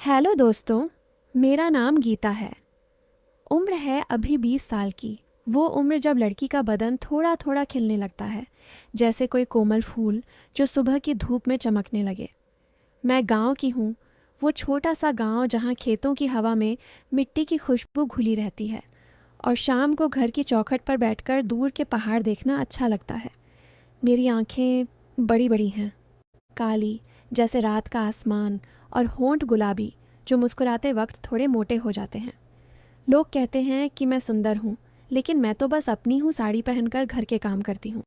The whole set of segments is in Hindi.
हेलो दोस्तों। मेरा नाम गीता है। उम्र है अभी 20 साल की। वो उम्र जब लड़की का बदन थोड़ा थोड़ा खिलने लगता है, जैसे कोई कोमल फूल जो सुबह की धूप में चमकने लगे। मैं गांव की हूँ। वो छोटा सा गांव जहाँ खेतों की हवा में मिट्टी की खुशबू घुली रहती है और शाम को घर की चौखट पर बैठकर दूर के पहाड़ देखना अच्छा लगता है। मेरी आंखें बड़ी बड़ी हैं, काली जैसे रात का आसमान, और होंठ गुलाबी जो मुस्कुराते वक्त थोड़े मोटे हो जाते हैं। लोग कहते हैं कि मैं सुंदर हूँ, लेकिन मैं तो बस अपनी हूँ साड़ी पहनकर घर के काम करती हूँ।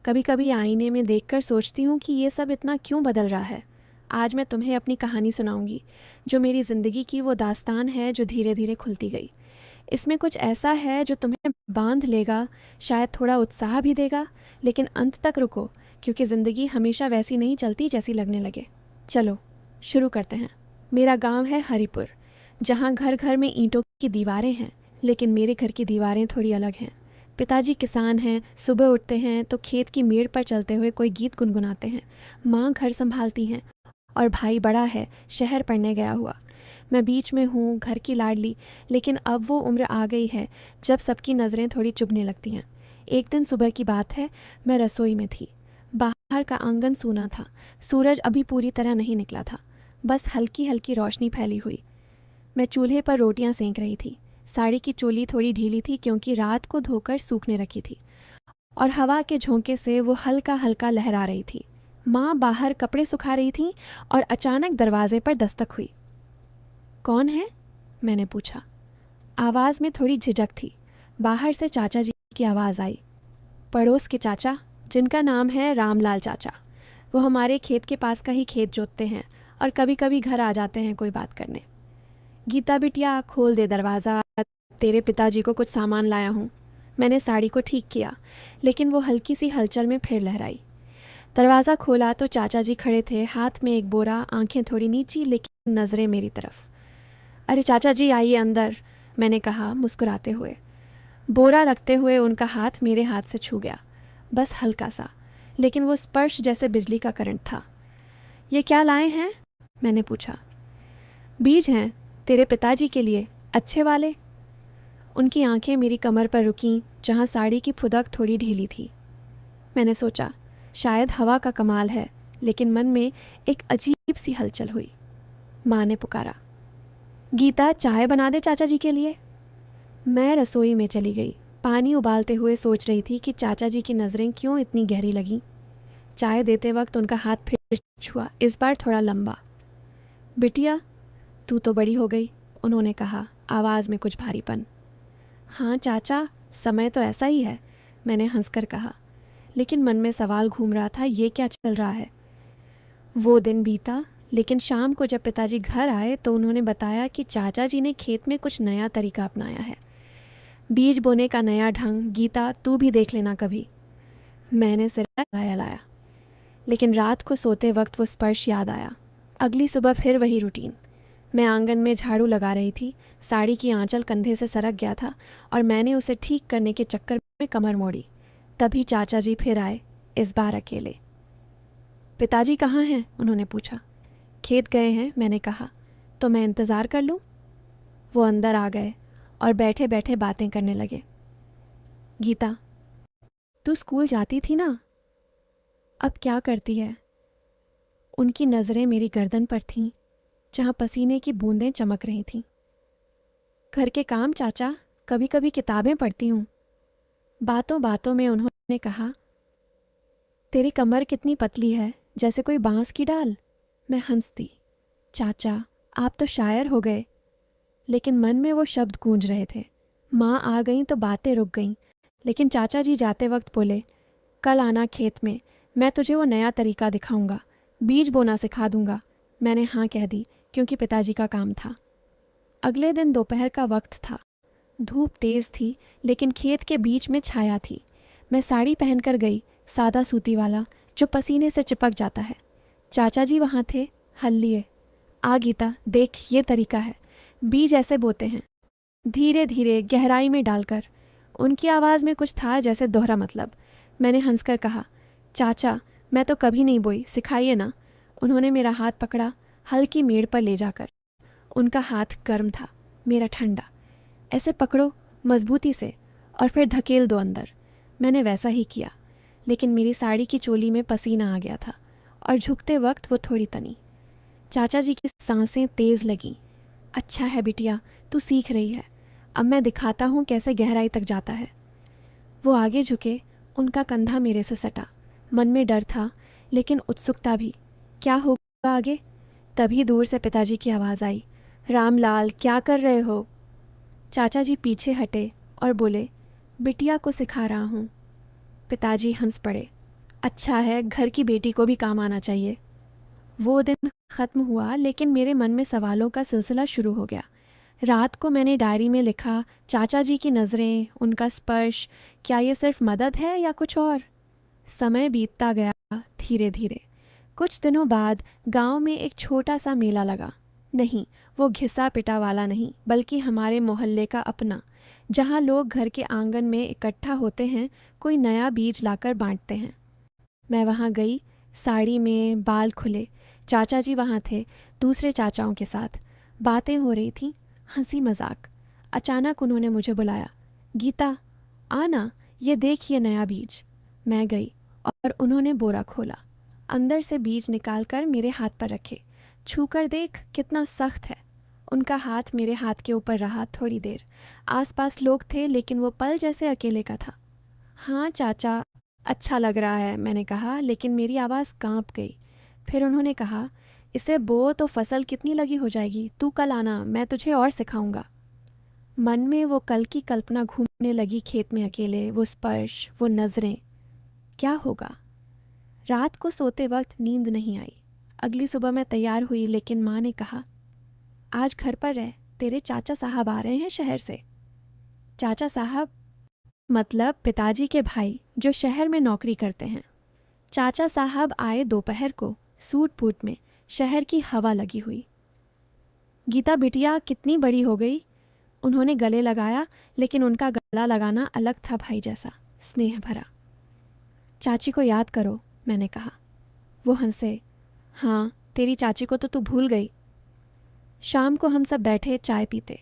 कभी कभी आईने में देखकर सोचती हूँ कि ये सब इतना क्यों बदल रहा है। आज मैं तुम्हें अपनी कहानी सुनाऊंगी, जो मेरी ज़िंदगी की वो दास्तान है जो धीरे धीरे खुलती गई। इसमें कुछ ऐसा है जो तुम्हें बांध लेगा, शायद थोड़ा उत्साह भी देगा, लेकिन अंत तक रुको, क्योंकि ज़िंदगी हमेशा वैसी नहीं चलती जैसी लगने लगे। चलो शुरू करते हैं। मेरा गांव है हरिपुर, जहाँ घर घर में ईंटों की दीवारें हैं, लेकिन मेरे घर की दीवारें थोड़ी अलग हैं। पिताजी किसान हैं, सुबह उठते हैं तो खेत की मेड़ पर चलते हुए कोई गीत गुनगुनाते हैं। माँ घर संभालती हैं और भाई बड़ा है, शहर पढ़ने गया हुआ। मैं बीच में हूँ, घर की लाडली। लेकिन अब वो उम्र आ गई है जब सबकी नज़रें थोड़ी चुभने लगती हैं। एक दिन सुबह की बात है, मैं रसोई में थी। बाहर का आंगन सूना था। सूरज अभी पूरी तरह नहीं निकला था, बस हल्की हल्की रोशनी फैली हुई। मैं चूल्हे पर रोटियां सेंक रही थी। साड़ी की चोली थोड़ी ढीली थी क्योंकि रात को धोकर सूखने रखी थी, और हवा के झोंके से वो हल्का हल्का लहरा रही थी। माँ बाहर कपड़े सुखा रही थी और अचानक दरवाजे पर दस्तक हुई। कौन है? मैंने पूछा। आवाज़ में थोड़ी झिझक थी। बाहर से चाचा जी की आवाज़ आई। पड़ोस के चाचा, जिनका नाम है रामलाल चाचा। वो हमारे खेत के पास का ही खेत जोतते हैं और कभी कभी घर आ जाते हैं कोई बात करने। गीता बिटिया, खोल दे दरवाज़ा, तेरे पिताजी को कुछ सामान लाया हूँ। मैंने साड़ी को ठीक किया, लेकिन वो हल्की सी हलचल में फिर लहराई। दरवाज़ा खोला तो चाचा जी खड़े थे, हाथ में एक बोरा, आंखें थोड़ी नीची लेकिन नज़रें मेरी तरफ। अरे चाचा जी, आइए अंदर, मैंने कहा मुस्कुराते हुए। बोरा रखते हुए उनका हाथ मेरे हाथ से छू गया, बस हल्का सा, लेकिन वो स्पर्श जैसे बिजली का करंट था। ये क्या लाए हैं? मैंने पूछा। बीज हैं, तेरे पिताजी के लिए, अच्छे वाले। उनकी आंखें मेरी कमर पर रुकीं, जहाँ साड़ी की फुदक थोड़ी ढीली थी। मैंने सोचा, शायद हवा का कमाल है, लेकिन मन में एक अजीब सी हलचल हुई। माँ ने पुकारा, गीता चाय बना दे चाचा जी के लिए। मैं रसोई में चली गई, पानी उबालते हुए सोच रही थी कि चाचा जी की नज़रें क्यों इतनी गहरी लगीं। चाय देते वक्त उनका हाथ फिर छुआ, इस बार थोड़ा लंबा। बिटिया, तू तो बड़ी हो गई, उन्होंने कहा, आवाज़ में कुछ भारीपन। हाँ चाचा, समय तो ऐसा ही है, मैंने हंसकर कहा, लेकिन मन में सवाल घूम रहा था, ये क्या चल रहा है। वो दिन बीता, लेकिन शाम को जब पिताजी घर आए तो उन्होंने बताया कि चाचा जी ने खेत में कुछ नया तरीका अपनाया है। बीज बोने का नया ढंग। गीता, तू भी देख लेना कभी। मैंने सिर लाया, लेकिन रात को सोते वक्त वो स्पर्श याद आया। अगली सुबह फिर वही रूटीन। मैं आंगन में झाड़ू लगा रही थी। साड़ी की आंचल कंधे से सरक गया था और मैंने उसे ठीक करने के चक्कर में कमर मोड़ी। तभी चाचा जी फिर आए, इस बार अकेले। पिताजी कहाँ हैं? उन्होंने पूछा। खेत गए हैं, मैंने कहा। तो मैं इंतज़ार कर लूँ? वो अंदर आ गए और बैठे बैठे बातें करने लगे। गीता, तू स्कूल जाती थी ना, अब क्या करती है? उनकी नज़रें मेरी गर्दन पर थीं, जहाँ पसीने की बूंदें चमक रही थीं। घर के काम चाचा, कभी कभी किताबें पढ़ती हूँ। बातों बातों में उन्होंने कहा, तेरी कमर कितनी पतली है, जैसे कोई बांस की डाल। मैं हंसती। चाचा, आप तो शायर हो गए। लेकिन मन में वो शब्द गूंज रहे थे। माँ आ गई तो बातें रुक गईं, लेकिन चाचा जी जाते वक्त बोले, कल आना खेत में, मैं तुझे वो नया तरीका दिखाऊंगा, बीज बोना सिखा दूंगा। मैंने हाँ कह दी, क्योंकि पिताजी का काम था। अगले दिन दोपहर का वक्त था। धूप तेज़ थी, लेकिन खेत के बीच में छाया थी। मैं साड़ी पहनकर गई, सादा सूती वाला, जो पसीने से चिपक जाता है। चाचा जी वहाँ थे। हल लिए। आ गीता, देख, ये तरीका है, बीज ऐसे बोते हैं, धीरे धीरे गहराई में डालकर। उनकी आवाज़ में कुछ था जैसे दोहरा मतलब। मैंने हंसकर कहा, चाचा, मैं तो कभी नहीं बोई, सिखाइए ना। उन्होंने मेरा हाथ पकड़ा, हल्की मेड़ पर ले जाकर। उनका हाथ गर्म था, मेरा ठंडा। ऐसे पकड़ो मजबूती से और फिर धकेल दो अंदर। मैंने वैसा ही किया, लेकिन मेरी साड़ी की चोली में पसीना आ गया था और झुकते वक्त वो थोड़ी तनी। चाचा जी की सांसें तेज़ लगीं। अच्छा है बिटिया, तू सीख रही है। अब मैं दिखाता हूँ कैसे गहराई तक जाता है। वो आगे झुके, उनका कंधा मेरे से सटा। मन में डर था, लेकिन उत्सुकता भी। क्या होगा आगे? तभी दूर से पिताजी की आवाज़ आई, रामलाल क्या कर रहे हो? चाचा जी पीछे हटे और बोले, बिटिया को सिखा रहा हूँ। पिताजी हंस पड़े। अच्छा है, घर की बेटी को भी काम आना चाहिए। वो दिन ख़त्म हुआ, लेकिन मेरे मन में सवालों का सिलसिला शुरू हो गया। रात को मैंने डायरी में लिखा, चाचा जी की नज़रें, उनका स्पर्श, क्या ये सिर्फ मदद है या कुछ और? समय बीतता गया धीरे धीरे। कुछ दिनों बाद गांव में एक छोटा सा मेला लगा। नहीं, वो घिसा पिटा वाला नहीं, बल्कि हमारे मोहल्ले का अपना, जहां लोग घर के आंगन में इकट्ठा होते हैं, कोई नया बीज लाकर बांटते हैं। मैं वहां गई, साड़ी में, बाल खुले। चाचा जी वहां थे, दूसरे चाचाओं के साथ। बातें हो रही थीं, हंसी मजाक। अचानक उन्होंने मुझे बुलाया, गीता आना, ये देख ये नया बीज। मैं गई और उन्होंने बोरा खोला। अंदर से बीज निकालकर मेरे हाथ पर रखे। छूकर देख कितना सख्त है। उनका हाथ मेरे हाथ के ऊपर रहा थोड़ी देर। आसपास लोग थे, लेकिन वो पल जैसे अकेले का था। हाँ चाचा, अच्छा लग रहा है, मैंने कहा, लेकिन मेरी आवाज़ कांप गई। फिर उन्होंने कहा, इसे बो तो फसल कितनी लगी हो जाएगी, तू कल आना, मैं तुझे और सिखाऊंगा। मन में वो कल की कल्पना घूमने लगी, खेत में अकेले, वो स्पर्श, वो नज़रें। क्या होगा? रात को सोते वक्त नींद नहीं आई। अगली सुबह मैं तैयार हुई, लेकिन माँ ने कहा, आज घर पर रह, तेरे चाचा साहब आ रहे हैं शहर से। चाचा साहब मतलब पिताजी के भाई, जो शहर में नौकरी करते हैं। चाचा साहब आए दोपहर को, सूट बूट में, शहर की हवा लगी हुई। गीता बिटिया कितनी बड़ी हो गई। उन्होंने गले लगाया, लेकिन उनका गला लगाना अलग था, भाई जैसा, स्नेह भरा। चाची को याद करो, मैंने कहा। वो हंसे। हाँ, तेरी चाची को तो तू भूल गई। शाम को हम सब बैठे चाय पीते।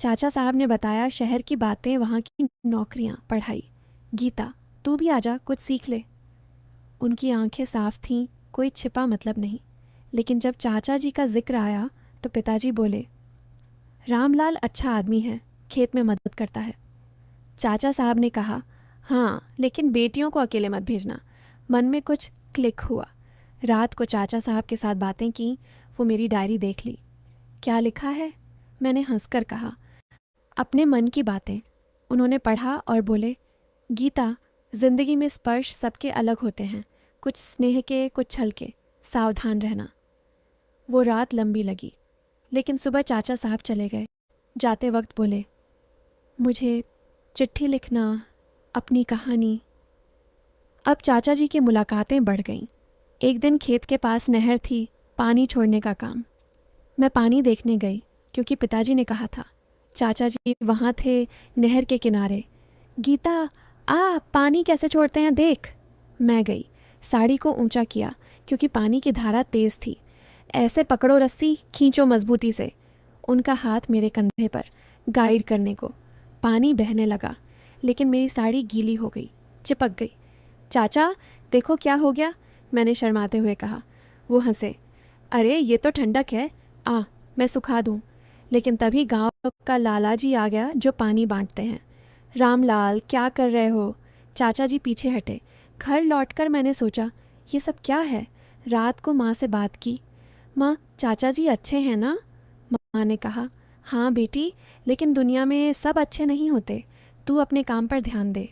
चाचा साहब ने बताया शहर की बातें, वहाँ की नौकरियाँ, पढ़ाई। गीता तू भी आजा, कुछ सीख ले। उनकी आंखें साफ थीं, कोई छिपा मतलब नहीं। लेकिन जब चाचा जी का जिक्र आया तो पिताजी बोले, रामलाल अच्छा आदमी है, खेत में मदद करता है। चाचा साहब ने कहा, हाँ, लेकिन बेटियों को अकेले मत भेजना। मन में कुछ क्लिक हुआ। रात को चाचा साहब के साथ बातें की। वो मेरी डायरी देख ली। क्या लिखा है? मैंने हंसकर कहा, अपने मन की बातें। उन्होंने पढ़ा और बोले, गीता, जिंदगी में स्पर्श सबके अलग होते हैं, कुछ स्नेह के, कुछ छल के, सावधान रहना। वो रात लंबी लगी, लेकिन सुबह चाचा साहब चले गए। जाते वक्त बोले, मुझे चिट्ठी लिखना, अपनी कहानी। अब चाचा जी की मुलाकातें बढ़ गईं। एक दिन खेत के पास नहर थी, पानी छोड़ने का काम। मैं पानी देखने गई, क्योंकि पिताजी ने कहा था। चाचा जी वहाँ थे, नहर के किनारे। गीता आ, पानी कैसे छोड़ते हैं देख। मैं गई, साड़ी को ऊंचा किया, क्योंकि पानी की धारा तेज थी। ऐसे पकड़ो रस्सी, खींचो मजबूती से। उनका हाथ मेरे कंधे पर, गाइड करने को। पानी बहने लगा, लेकिन मेरी साड़ी गीली हो गई, चिपक गई। चाचा देखो क्या हो गया, मैंने शर्माते हुए कहा। वो हंसे, अरे ये तो ठंडक है, आ मैं सुखा दूँ। लेकिन तभी गांव का लाला जी आ गया, जो पानी बांटते हैं। रामलाल क्या कर रहे हो? चाचा जी पीछे हटे। घर लौटकर मैंने सोचा, ये सब क्या है? रात को माँ से बात की। माँ, चाचा जी अच्छे हैं ना? माँ ने कहा, हाँ बेटी, लेकिन दुनिया में सब अच्छे नहीं होते। तू अपने काम पर ध्यान दे।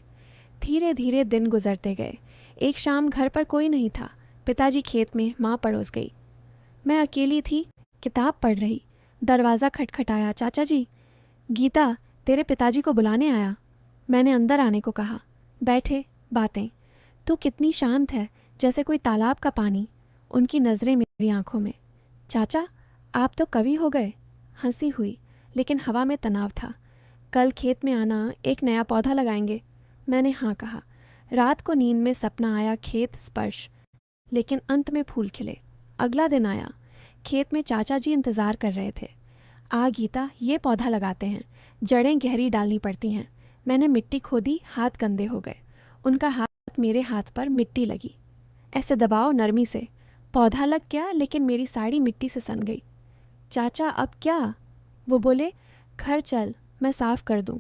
धीरे धीरे दिन गुजरते गए। एक शाम घर पर कोई नहीं था। पिताजी खेत में, माँ पड़ोस गई। मैं अकेली थी, किताब पढ़ रही। दरवाज़ा खटखटाया। चाचा जी। गीता, तेरे पिताजी को बुलाने आया। मैंने अंदर आने को कहा। बैठे, बातें। तू कितनी शांत है, जैसे कोई तालाब का पानी। उनकी नज़रें मेरी आंखों में। चाचा, आप तो कवि हो गए। हंसी हुई, लेकिन हवा में तनाव था। कल खेत में आना, एक नया पौधा लगाएंगे। मैंने हाँ कहा। रात को नींद में सपना आया, खेत, स्पर्श, लेकिन अंत में फूल खिले। अगला दिन आया। खेत में चाचा जी इंतज़ार कर रहे थे। आ गीता, ये पौधा लगाते हैं, जड़ें गहरी डालनी पड़ती हैं। मैंने मिट्टी खोदी, हाथ गंदे हो गए। उनका हाथ मेरे हाथ पर मिट्टी लगी। ऐसे दबाओ नरमी से। पौधा लग गया, लेकिन मेरी साड़ी मिट्टी से सन गई। चाचा अब क्या? वो बोले, घर चल, मैं साफ कर दूं।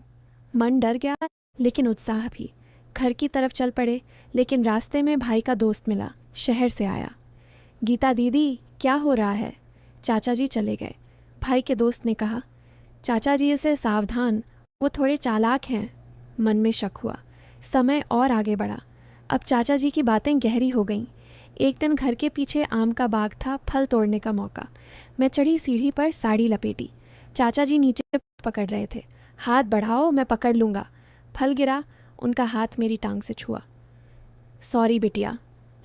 मन डर गया, लेकिन उत्साह भी। घर की तरफ चल पड़े, लेकिन रास्ते में भाई का दोस्त मिला, शहर से आया। गीता दीदी, क्या हो रहा है? चाचा जी चले गए। भाई के दोस्त ने कहा, चाचा जी से सावधान, वो थोड़े चालाक हैं। मन में शक हुआ। समय और आगे बढ़ा। अब चाचा जी की बातें गहरी हो गईं। एक दिन घर के पीछे आम का बाग था, फल तोड़ने का मौका। मैं चढ़ी सीढ़ी पर, साड़ी लपेटी। चाचा जी नीचे पकड़ रहे थे। हाथ बढ़ाओ, मैं पकड़ लूँगा। फल गिरा, उनका हाथ मेरी टांग से छुआ। सॉरी बिटिया।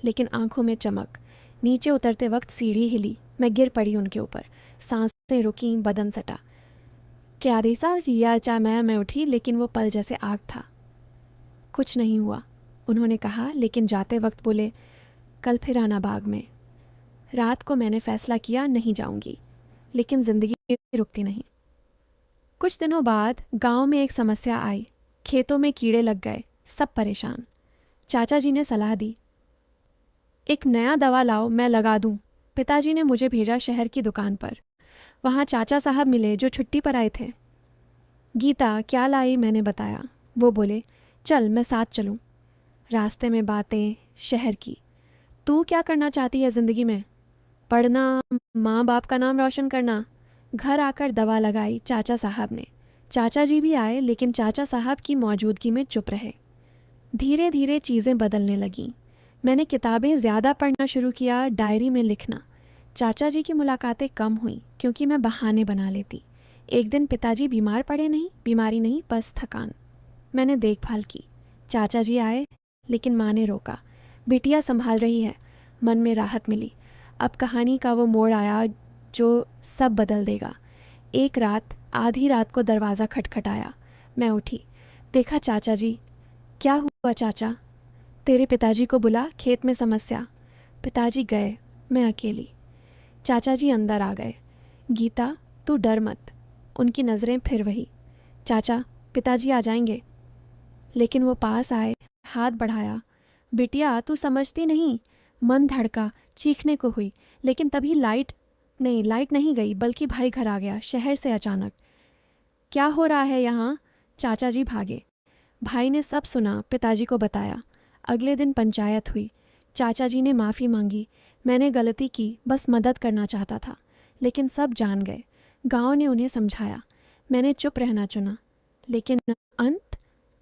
लेकिन आंखों में चमक। नीचे उतरते वक्त सीढ़ी हिली, मैं गिर पड़ी उनके ऊपर। सांसें रुकी, बदन सटा। चादेसा रिया चा मैं उठी, लेकिन वो पल जैसे आग था। कुछ नहीं हुआ, उन्होंने कहा, लेकिन जाते वक्त बोले, कल फिर आना बाग में। रात को मैंने फैसला किया, नहीं जाऊंगी। लेकिन जिंदगी रुकती नहीं। कुछ दिनों बाद गांव में एक समस्या आई। खेतों में कीड़े लग गए, सब परेशान। चाचा जी ने सलाह दी, एक नया दवा लाओ, मैं लगा दूं। पिताजी ने मुझे भेजा शहर की दुकान पर। वहाँ चाचा साहब मिले जो छुट्टी पर आए थे। गीता क्या लाई, मैंने बताया। वो बोले, चल मैं साथ चलूं। रास्ते में बातें शहर की। तू क्या करना चाहती है ज़िंदगी में? पढ़ना, माँ बाप का नाम रोशन करना। घर आकर दवा लगाई चाचा साहब ने। चाचा जी भी आए, लेकिन चाचा साहब की मौजूदगी में चुप रहे। धीरे धीरे चीज़ें बदलने लगीं। मैंने किताबें ज़्यादा पढ़ना शुरू किया, डायरी में लिखना। चाचा जी की मुलाकातें कम हुई, क्योंकि मैं बहाने बना लेती। एक दिन पिताजी बीमार पड़े, नहीं बीमारी नहीं, बस थकान। मैंने देखभाल की। चाचा जी आए, लेकिन माँ ने रोका। बिटिया संभाल रही है। मन में राहत मिली। अब कहानी का वो मोड़ आया जो सब बदल देगा। एक रात, आधी रात को दरवाज़ा खटखटाया। मैं उठी, देखा चाचा जी। क्या हुआ चाचा? तेरे पिताजी को बुला, खेत में समस्या। पिताजी गए, मैं अकेली। चाचा जी अंदर आ गए। गीता, तू डर मत। उनकी नज़रें फिर वही। चाचा, पिताजी आ जाएंगे। लेकिन वो पास आए, हाथ बढ़ाया। बिटिया तू समझती नहीं। मन धड़का, चीखने को हुई, लेकिन तभी लाइट नहीं गई, बल्कि भाई घर आ गया, शहर से अचानक। क्या हो रहा है यहाँ? चाचा जी भागे। भाई ने सब सुना, पिताजी को बताया। अगले दिन पंचायत हुई। चाचा जी ने माफ़ी मांगी। मैंने गलती की, बस मदद करना चाहता था। लेकिन सब जान गए। गांव ने उन्हें समझाया। मैंने चुप रहना चुना। लेकिन अंत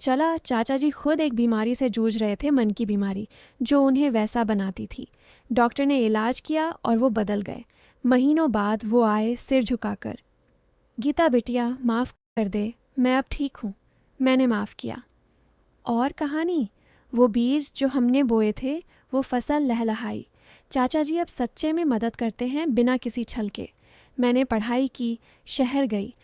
चला, चाचा जी खुद एक बीमारी से जूझ रहे थे, मन की बीमारी, जो उन्हें वैसा बनाती थी। डॉक्टर ने इलाज किया और वो बदल गए। महीनों बाद वो आए, सिर झुकाकर। गीता बिटिया, माफ़ कर दे, मैं अब ठीक हूँ। मैंने माफ़ किया। और कहानी, वो बीज जो हमने बोए थे, वो फसल लहलहाई। चाचा जी अब सच्चे में मदद करते हैं, बिना किसी छल के। मैंने पढ़ाई की, शहर गई,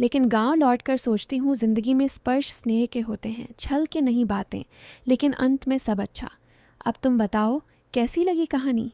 लेकिन गांव लौटकर सोचती हूँ, ज़िंदगी में स्पर्श स्नेह के होते हैं, छल के नहीं बातें, लेकिन अंत में सब अच्छा। अब तुम बताओ, कैसी लगी कहानी?